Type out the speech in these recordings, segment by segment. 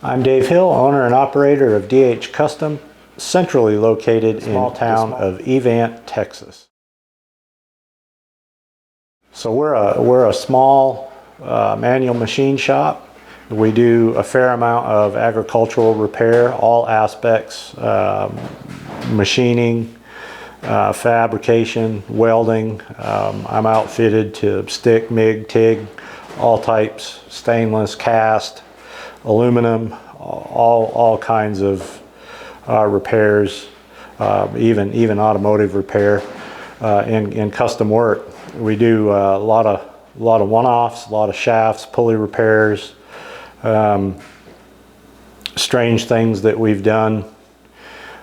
I'm Dave Hill, owner and operator of DH Custom, centrally located in the small town of Evant, Texas. So we're a small manual machine shop. We do a fair amount of agricultural repair, all aspects, machining, fabrication, welding. I'm outfitted to stick, MIG, TIG, all types, stainless, cast, aluminum, all kinds of repairs, even automotive repair, and custom work. We do a lot of one-offs, a lot of shafts, pulley repairs, strange things that we've done.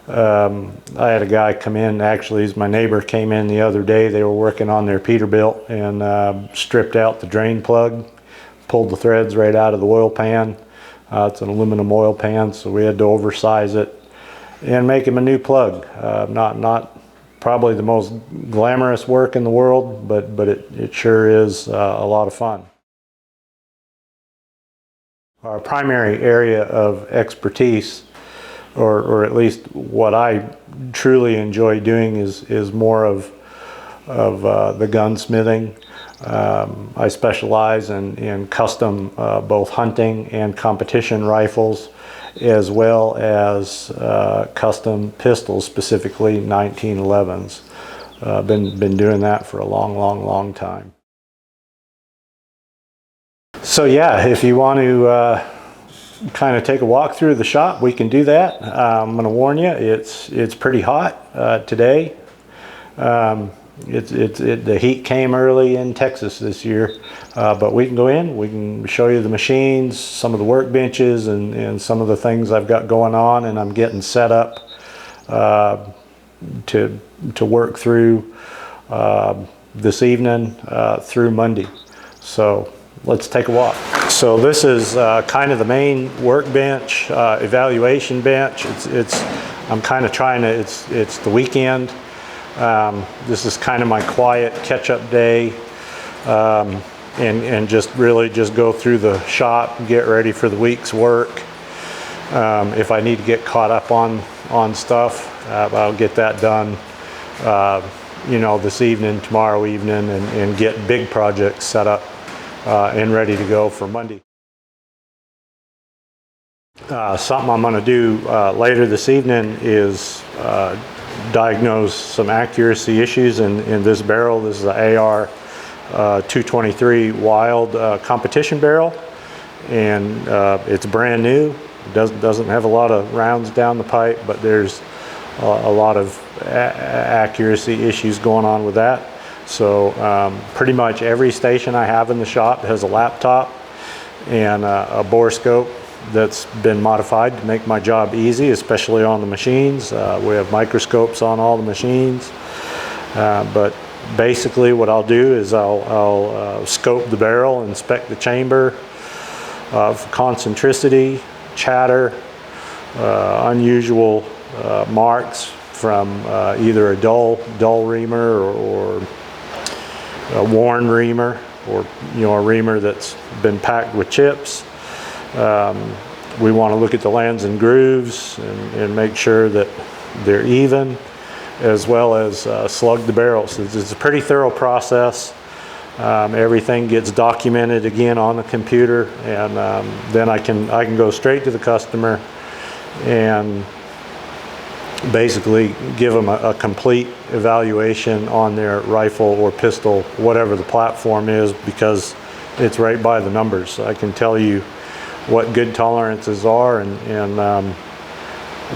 I had a guy come in, actually my neighbor came in the other day. They were working on their Peterbilt and stripped out the drain plug, pulled the threads right out of the oil pan. It's an aluminum oil pan, so we had to oversize it and make him a new plug. Not probably the most glamorous work in the world, but it sure is a lot of fun. Our primary area of expertise, or at least what I truly enjoy doing, is more of the gunsmithing. I specialize in custom both hunting and competition rifles, as well as custom pistols, specifically 1911s. Been doing that for a long time. So yeah, if you want to kind of take a walk through the shop, we can do that. I'm going to warn you, it's pretty hot today. The heat came early in Texas this year, but we can go in, we can show you the machines, some of the workbenches, and some of the things I've got going on, and I'm getting set up to work through this evening through Monday. So let's take a walk. So this is kind of the main workbench, evaluation bench. I'm kind of trying to, it's the weekend. This is kind of my quiet catch-up day, and just really just go through the shop and get ready for the week's work. If I need to get caught up on stuff, I'll get that done, you know, this evening, tomorrow evening, and get big projects set up and ready to go for Monday. Something I'm going to do later this evening is diagnose some accuracy issues in this barrel. This is an AR 223 Wild competition barrel, and it's brand new. It doesn't have a lot of rounds down the pipe, but there's a lot of accuracy issues going on with that. So pretty much every station I have in the shop has a laptop and a bore scope that's been modified to make my job easy, especially on the machines. We have microscopes on all the machines, but basically what I'll do is I'll scope the barrel, inspect the chamber for concentricity, chatter, unusual marks from either a dull reamer or a worn reamer, or a reamer that's been packed with chips. We want to look at the lands and grooves and make sure that they're even, as well as slug the barrels. It's a pretty thorough process. Everything gets documented again on the computer, and then I can go straight to the customer and basically give them a complete evaluation on their rifle or pistol, whatever the platform is, because it's right by the numbers. So I can tell you what good tolerances are and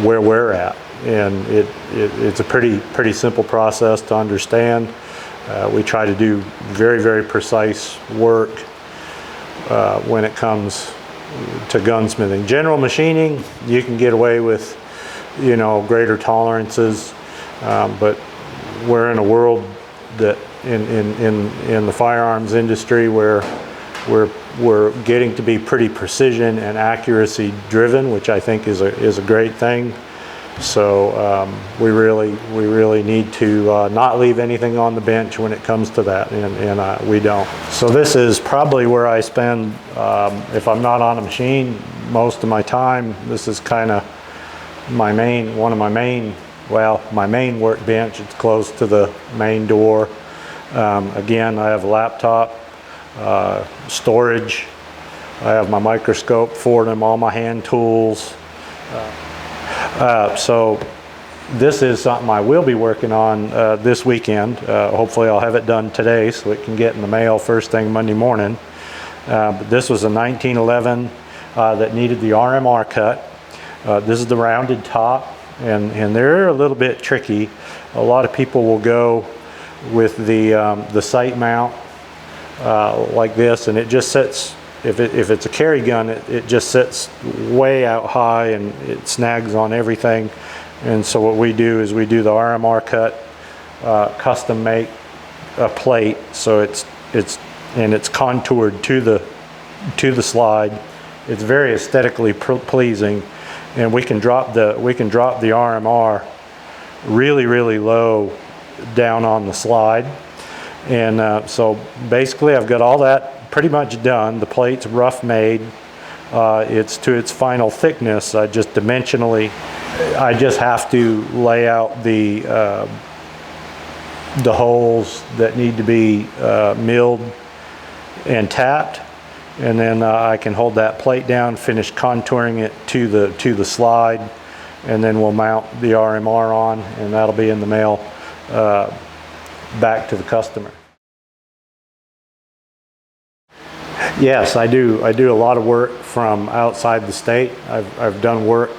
where we're at, and it's a pretty simple process to understand. We try to do very precise work when it comes to gunsmithing. General machining, you can get away with greater tolerances, but we're in a world that in the firearms industry where we're getting to be pretty precision and accuracy driven, which I think is a great thing. So we really need to not leave anything on the bench when it comes to that, and we don't. So this is probably where I spend, if I'm not on a machine, most of my time. This is kind of my main workbench. It's close to the main door. Again, I have a laptop, storage. I have my microscope for them, all my hand tools. So this is something I will be working on this weekend. Hopefully I'll have it done today so it can get in the mail first thing Monday morning. But this was a 1911 that needed the RMR cut. This is the rounded top, and they're a little bit tricky. A lot of people will go with the sight mount like this, and it just sits, if it's a carry gun, it just sits way out high and it snags on everything. And so what we do is we do the RMR cut, custom make a plate, so it's contoured to the slide. It's very aesthetically pleasing, and we can drop the RMR really low down on the slide. And so basically I've got all that pretty much done. The plate's rough made. It's to its final thickness. I just have to lay out the holes that need to be milled and tapped, and then I can hold that plate down, finish contouring it to the slide, and then we'll mount the RMR on, and that'll be in the mail back to the customer. Yes, I do a lot of work from outside the state. I've done work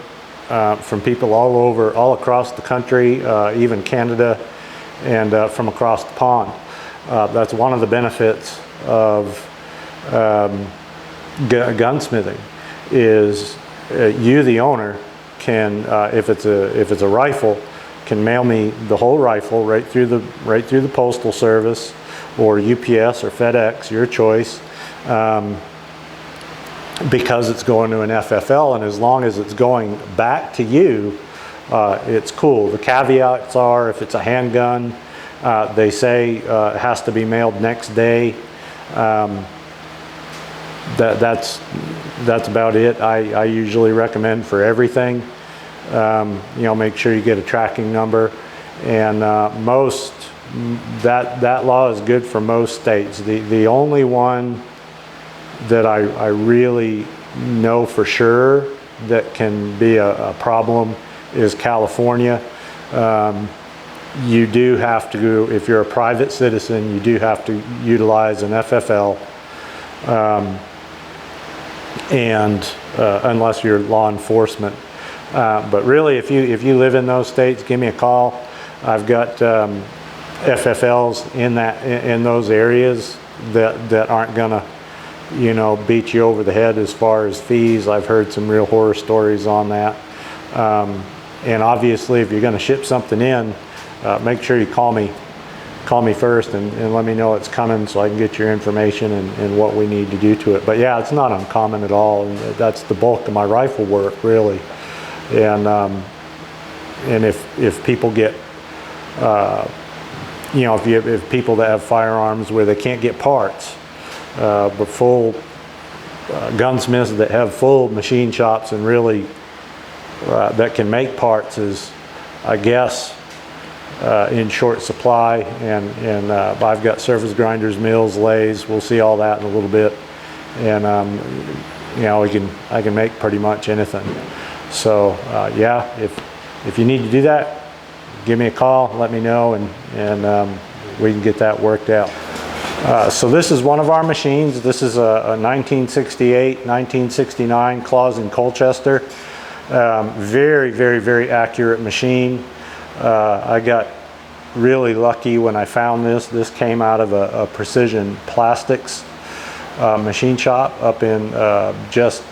from people all across the country, even Canada, and from across the pond. That's one of the benefits of gunsmithing, is you, the owner, can, if it's a rifle, can mail me the whole rifle right through the Postal Service or UPS or FedEx, your choice. Because it's going to an FFL, and as long as it's going back to you, it's cool. The caveats are, if it's a handgun, they say it has to be mailed next day. That's about it. I usually recommend for everything, make sure you get a tracking number, and that law is good for most states. The only one that I really know for sure that can be a problem is California. You do have to, if you're a private citizen, you do have to utilize an FFL, and unless you're law enforcement. But really, if you live in those states, give me a call. I've got FFLs in those areas that aren't gonna beat you over the head as far as fees. I've heard some real horror stories on that. And obviously, if you're going to ship something in, make sure you call me first and let me know it's coming so I can get your information and what we need to do to it. But yeah, it's not uncommon at all, and that's the bulk of my rifle work, really. And if people get if people that have firearms where they can't get parts, but full gunsmiths that have full machine shops and really that can make parts is, I guess, in short supply. And I've got surface grinders, mills, lathes. We'll see all that in a little bit. And I can make pretty much anything. So yeah, if you need to do that, give me a call, let me know, and we can get that worked out. So this is one of our machines. This is a 1968, 1969 Claws in Colchester. Very accurate machine. I got really lucky when I found this. This came out of a Precision Plastics machine shop up in just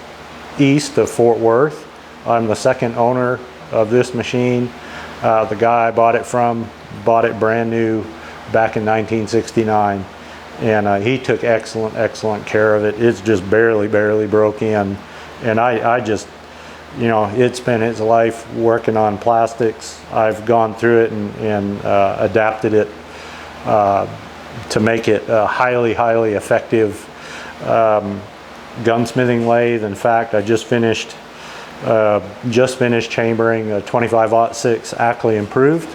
east of Fort Worth. I'm the second owner of this machine. The guy I bought it from bought it brand new back in 1969. And he took excellent care of it. It's just barely broke in. And I just, you know, it spent its life working on plastics. I've gone through it and adapted it to make it a highly, highly effective gunsmithing lathe. In fact, I just finished chambering a 25-06 Ackley Improved.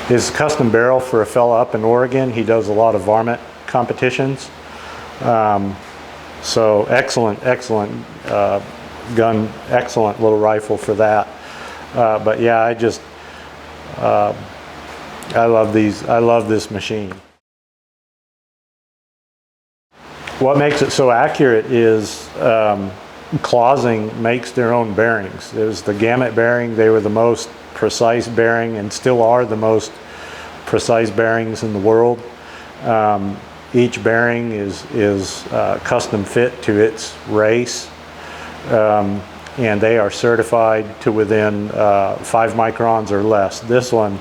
It's a custom barrel for a fella up in Oregon. He does a lot of varmint competitions. So excellent gun, excellent little rifle for that. But yeah, I love these. I love this machine. What makes it so accurate is Clausing makes their own bearings. It was the Gamut bearing. They were the most precise bearing and still are the most precise bearings in the world. Each bearing is custom fit to its race, and they are certified to within 5 microns or less. This one,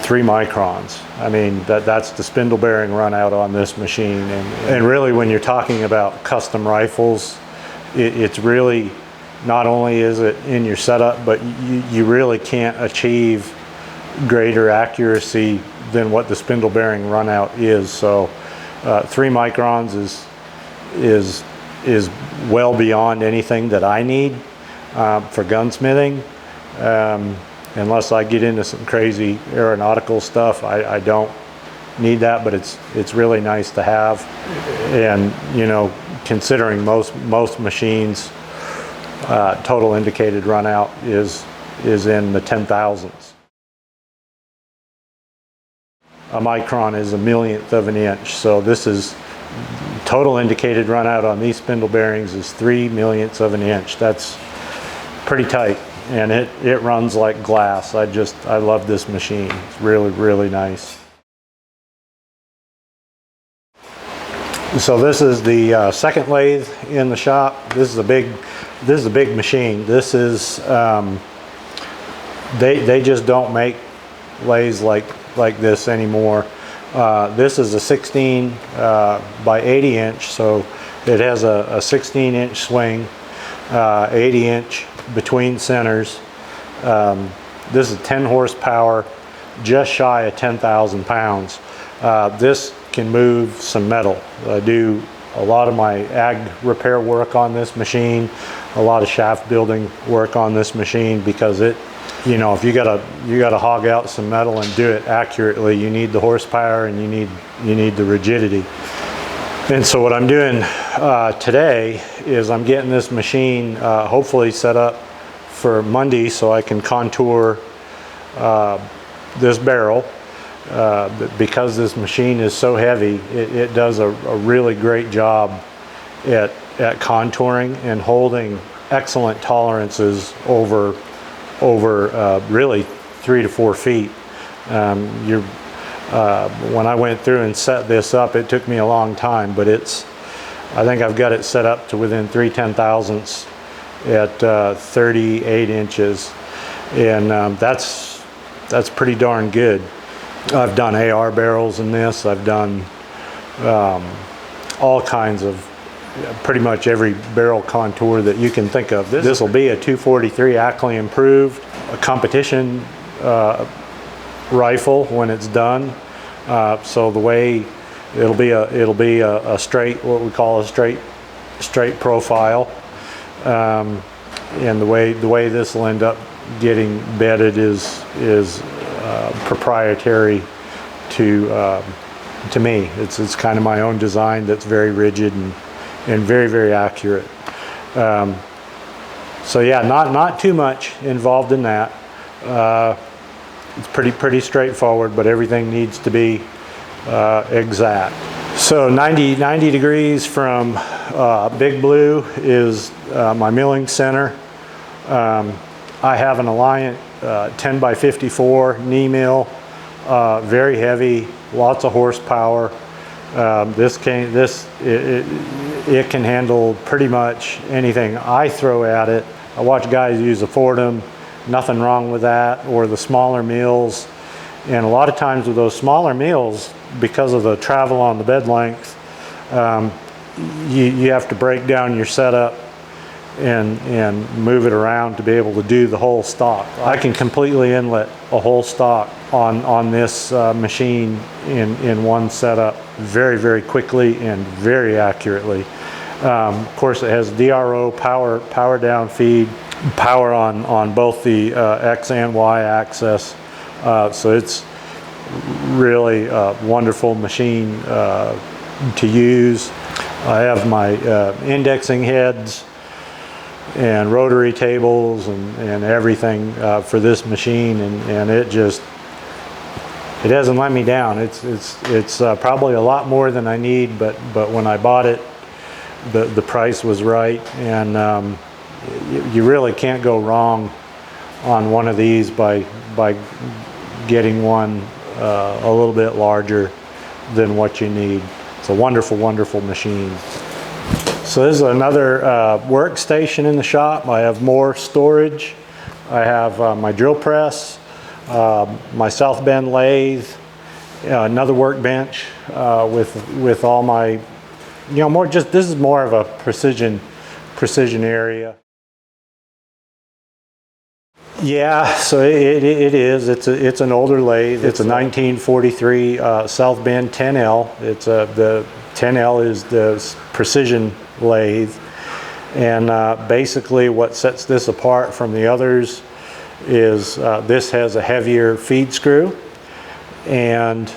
3 microns. I mean, that's the spindle bearing run out on this machine. And really, when you're talking about custom rifles, it's really, not only is it in your setup, but you really can't achieve greater accuracy than what the spindle bearing run out is. So 3 microns is well beyond anything that I need for gunsmithing. Unless I get into some crazy aeronautical stuff, I don't need that, but it's really nice to have. And you know, considering most machines, total indicated run out is in the 10,000s. A micron is a millionth of an inch, so this is total indicated run out on these spindle bearings is 3/millionths of an inch. That's pretty tight, and it runs like glass. I love this machine. It's really, really nice. So this is the second lathe in the shop. This is a big machine. This is they just don't make lathes like this anymore. This is a 16 by 80 inch, so it has a 16-inch swing, 80-inch between centers. This is 10 horsepower, just shy of 10,000 pounds. This can move some metal. I do a lot of my ag repair work on this machine, a lot of shaft building work on this machine, because it, you know, if you gotta hog out some metal and do it accurately, you need the horsepower and you need the rigidity. And so what I'm doing today is I'm getting this machine hopefully set up for Monday so I can contour this barrel. Because this machine is so heavy, it does a really great job at contouring and holding excellent tolerances over really 3 to 4 feet. When I went through and set this up, it took me a long time, but I think I've got it set up to within 3/10,000ths at 38 inches, and that's pretty darn good. I've done AR barrels in this. I've done all kinds of, pretty much every barrel contour that you can think of. This will be a 243 Ackley Improved, a competition rifle when it's done. So the way it'll be a straight, what we call a straight profile, and the way this will end up getting bedded is proprietary to me. It's kind of my own design that's very rigid and very, very accurate. So yeah, not too much involved in that. It's pretty straightforward, but everything needs to be exact. So 90 degrees from Big Blue is my milling center. I have an Alliant 10 by 54 knee mill, very heavy, lots of horsepower. It can handle pretty much anything I throw at it. I watch guys use a Fordham, nothing wrong with that, or the smaller mills. And a lot of times with those smaller mills, because of the travel on the bed length, you have to break down your setup and move it around to be able to do the whole stock. I can completely inlet a whole stock on this machine in one setup very quickly and very accurately. Of course, it has DRO power down feed, power on both the X and Y axis. So it's really a wonderful machine to use. I have my indexing heads and rotary tables and everything for this machine, and it hasn't let me down. It's probably a lot more than I need, but when I bought it, the price was right, and you really can't go wrong on one of these by getting one a little bit larger than what you need. It's a wonderful machine. So this is another workstation in the shop. I have more storage. I have my drill press, my South Bend lathe, another workbench with all my, this is more of a precision area. Yeah, so it is. It's an older lathe. It's a 1943 South Bend 10L. The 10L is the precision lathe, and basically what sets this apart from the others is this has a heavier feed screw, and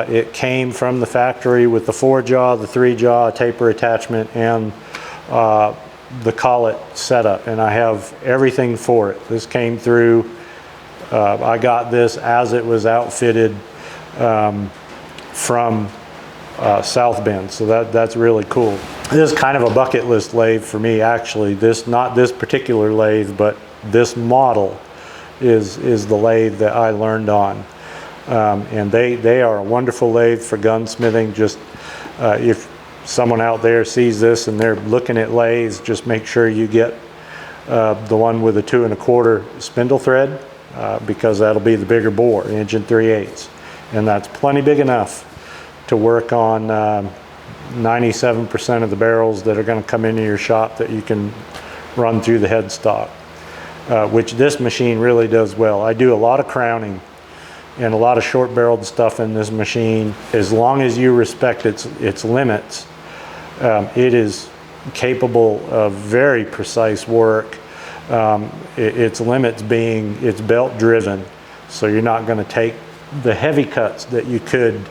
it came from the factory with the 4-jaw, the 3-jaw, taper attachment, and the collet setup, and I have everything for it. This came through, I got this as it was outfitted from South Bend, so that's really cool. This is kind of a bucket list lathe for me, actually. Not this particular lathe, but this model is the lathe that I learned on, and they are a wonderful lathe for gunsmithing. Just if someone out there sees this and they're looking at lathes, just make sure you get the one with a 2 1/4 spindle thread, because that'll be the bigger bore, 1 3/8, and that's plenty big enough to work on 97% of the barrels that are going to come into your shop that you can run through the headstock, which this machine really does well. I do a lot of crowning and a lot of short barreled stuff in this machine. As long as you respect its limits, it is capable of very precise work. Its limits being it's belt driven, so you're not going to take the heavy cuts that you could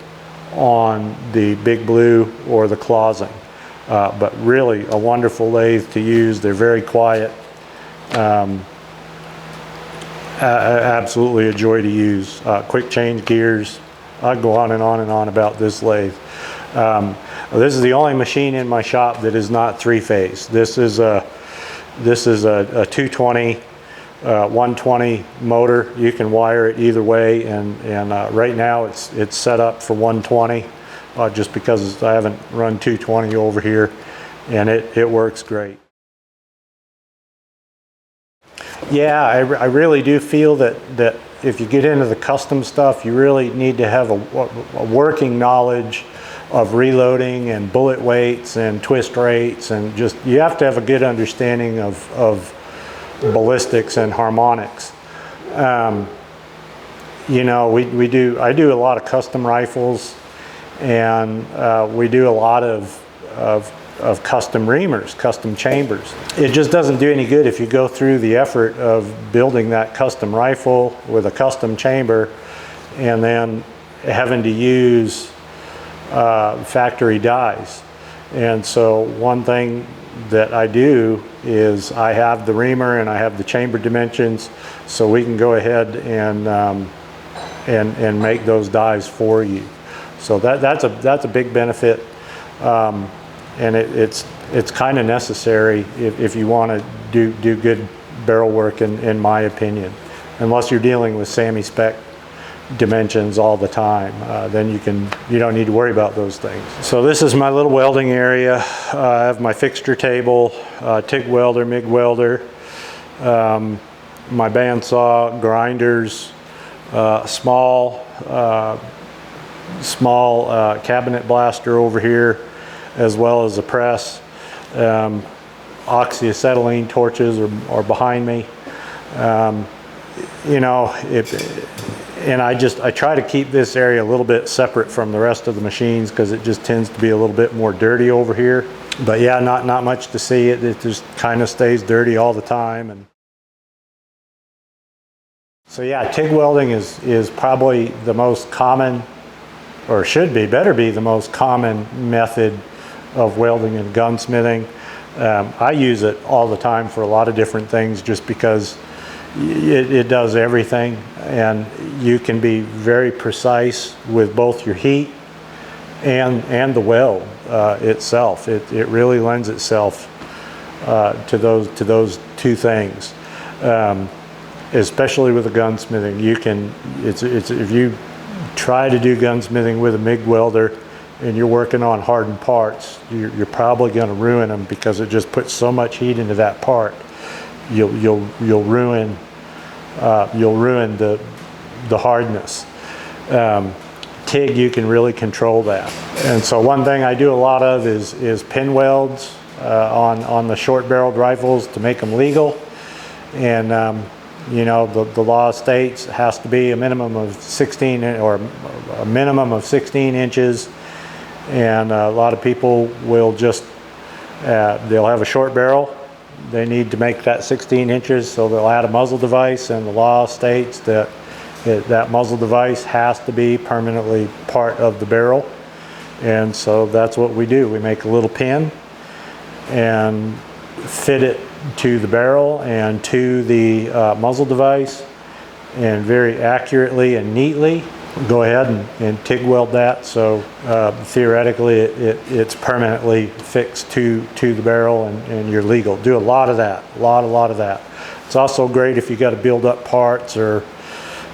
on the Big Blue or the Clausing. But really a wonderful lathe to use. They're very quiet. Absolutely a joy to use. Quick change gears. I'd go on and on about this lathe. This is the only machine in my shop that is not 3-phase. This is a 220 120 motor. You can wire it either way, and right now it's set up for 120 just because I haven't run 220 over here, and it works great. Yeah, I really do feel that if you get into the custom stuff, you really need to have a working knowledge of reloading and bullet weights and twist rates, and just you have to have a good understanding of ballistics and harmonics. You know, I do a lot of custom rifles, and we do a lot of custom reamers, custom chambers. It just doesn't do any good if you go through the effort of building that custom rifle with a custom chamber and then having to use factory dies. And so one thing that I do is I have the reamer and I have the chamber dimensions, so we can go ahead and make those dies for you. So that's a big benefit, and it's kind of necessary if you want to do good barrel work, in my opinion. Unless you're dealing with SAMI spec dimensions all the time, then you don't need to worry about those things. So this is my little welding area. I have my fixture table, TIG welder, MIG welder, my bandsaw, grinders, small cabinet blaster over here, as well as a press. oxyacetylene torches are behind me. You know, and I try to keep this area a little bit separate from the rest of the machines because it just tends to be a little bit more dirty over here. But yeah, not much to see. It just kind of stays dirty all the time. And so yeah, TIG welding is probably the most common, or should be, better be the most common method of welding and gunsmithing. I use it all the time for a lot of different things just because it does everything, and you can be very precise with both your heat and the weld itself. It really lends itself to those two things. Especially with the gunsmithing, you can, if you try to do gunsmithing with a MIG welder and you're working on hardened parts, you're probably going to ruin them because it just puts so much heat into that part. You'll ruin the hardness. TIG, you can really control that. And so one thing I do a lot of is pin welds on the short barreled rifles to make them legal. And you know, the law states it has to be a minimum of 16 or a minimum of 16 inches. And a lot of people will just, they'll have a short barrel. They need to make that 16 inches, so they'll add a muzzle device, and the law states that that muzzle device has to be permanently part of the barrel. And so that's what we do. We make a little pin and fit it to the barrel and to the muzzle device, and very accurately and neatly go ahead and TIG weld that. So theoretically it's permanently fixed to the barrel, and you're legal. Do a lot of that, a lot of that. It's also great if you got to build up parts, or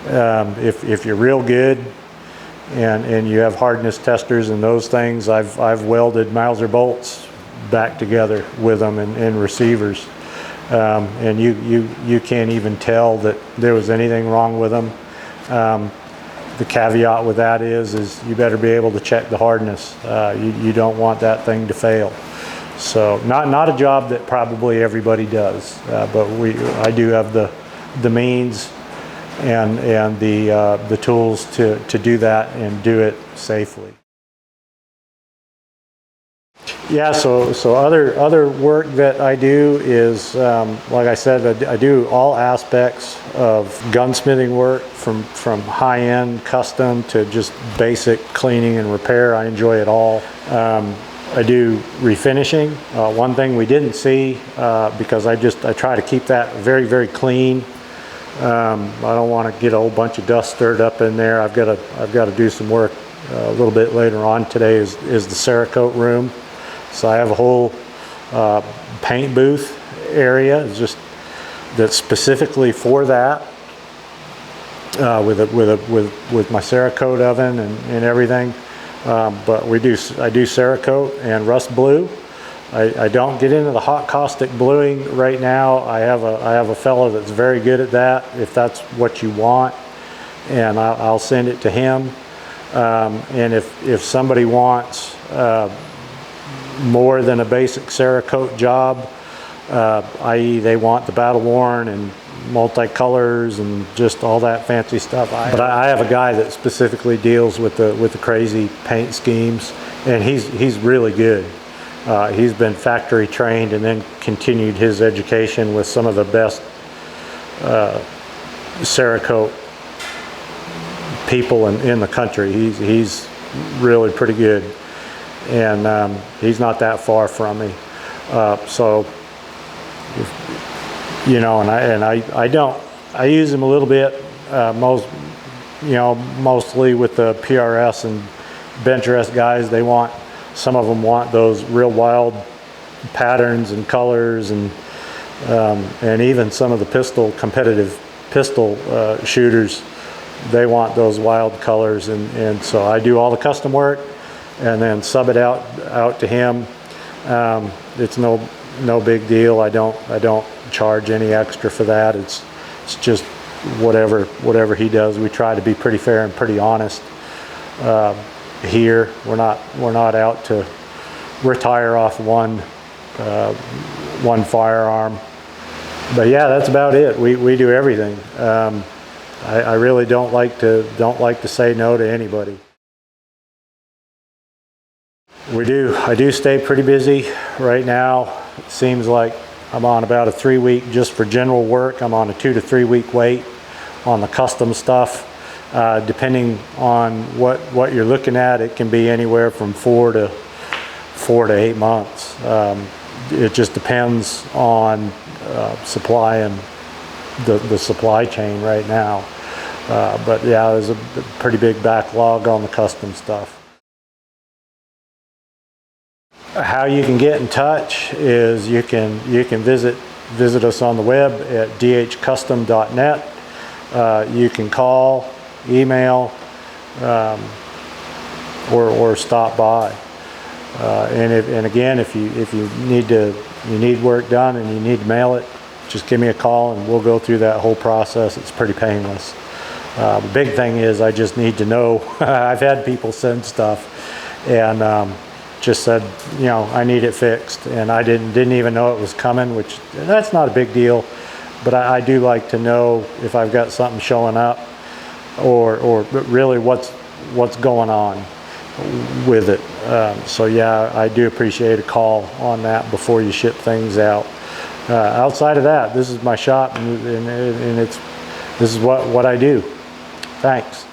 if you're real good and you have hardness testers and those things. I've welded Mauser bolts back together with them and receivers, and you can't even tell that there was anything wrong with them. The caveat with that is you better be able to check the hardness. You don't want that thing to fail. So not a job that probably everybody does, but I do have the means and the tools to do that and do it safely. Yeah, so other work that I do is, like I said, I do all aspects of gunsmithing work, from high-end custom to just basic cleaning and repair. I enjoy it all. I do refinishing. One thing we didn't see, because I try to keep that very, very clean. I don't want to get a whole bunch of dust stirred up in there. I've got to do some work a little bit later on today. Is the Cerakote room. So I have a whole paint booth area that's specifically for that, with my Cerakote oven and everything. But I do Cerakote and rust blue. I don't get into the hot caustic bluing right now. I have a fellow that's very good at that, if that's what you want, and I'll send it to him. And if somebody wants more than a basic Cerakote job, i.e. they want the battle worn and multicolors and just all that fancy stuff. But I have a guy that specifically deals with the crazy paint schemes, and he's really good. He's been factory trained and then continued his education with some of the best Cerakote people in the country. He's really pretty good, and he's not that far from me. So, you know, and I use him a little bit, mostly with the PRS and bench rest guys. Some of them want those real wild patterns and colors, and even some of the competitive pistol shooters, they want those wild colors, and so I do all the custom work and then sub it out to him. It's no big deal. I don't charge any extra for that. It's just whatever he does. We try to be pretty fair and pretty honest. Here we're not out to retire off one one firearm. But yeah, that's about it. We do everything. I really don't like to say no to anybody. I do stay pretty busy right now. It seems like I'm on about a 3-week just for general work. I'm on a 2 to 3 week wait on the custom stuff. Depending on what you're looking at, it can be anywhere from 4 to 8 months. It just depends on supply and the supply chain right now. But yeah, there's a pretty big backlog on the custom stuff. How you can get in touch is you can visit us on the web at dhcustom.net. You can call, email, or stop by. And again, if you need work done and you need to mail it, just give me a call and we'll go through that whole process. It's pretty painless. The big thing is I just need to know. I've had people send stuff and just said, you know, I need it fixed, and I didn't even know it was coming, which that's not a big deal. But I do like to know if I've got something showing up, or really what's going on with it. So yeah, I do appreciate a call on that before you ship things out. Outside of that, this is my shop, and this is what I do. Thanks.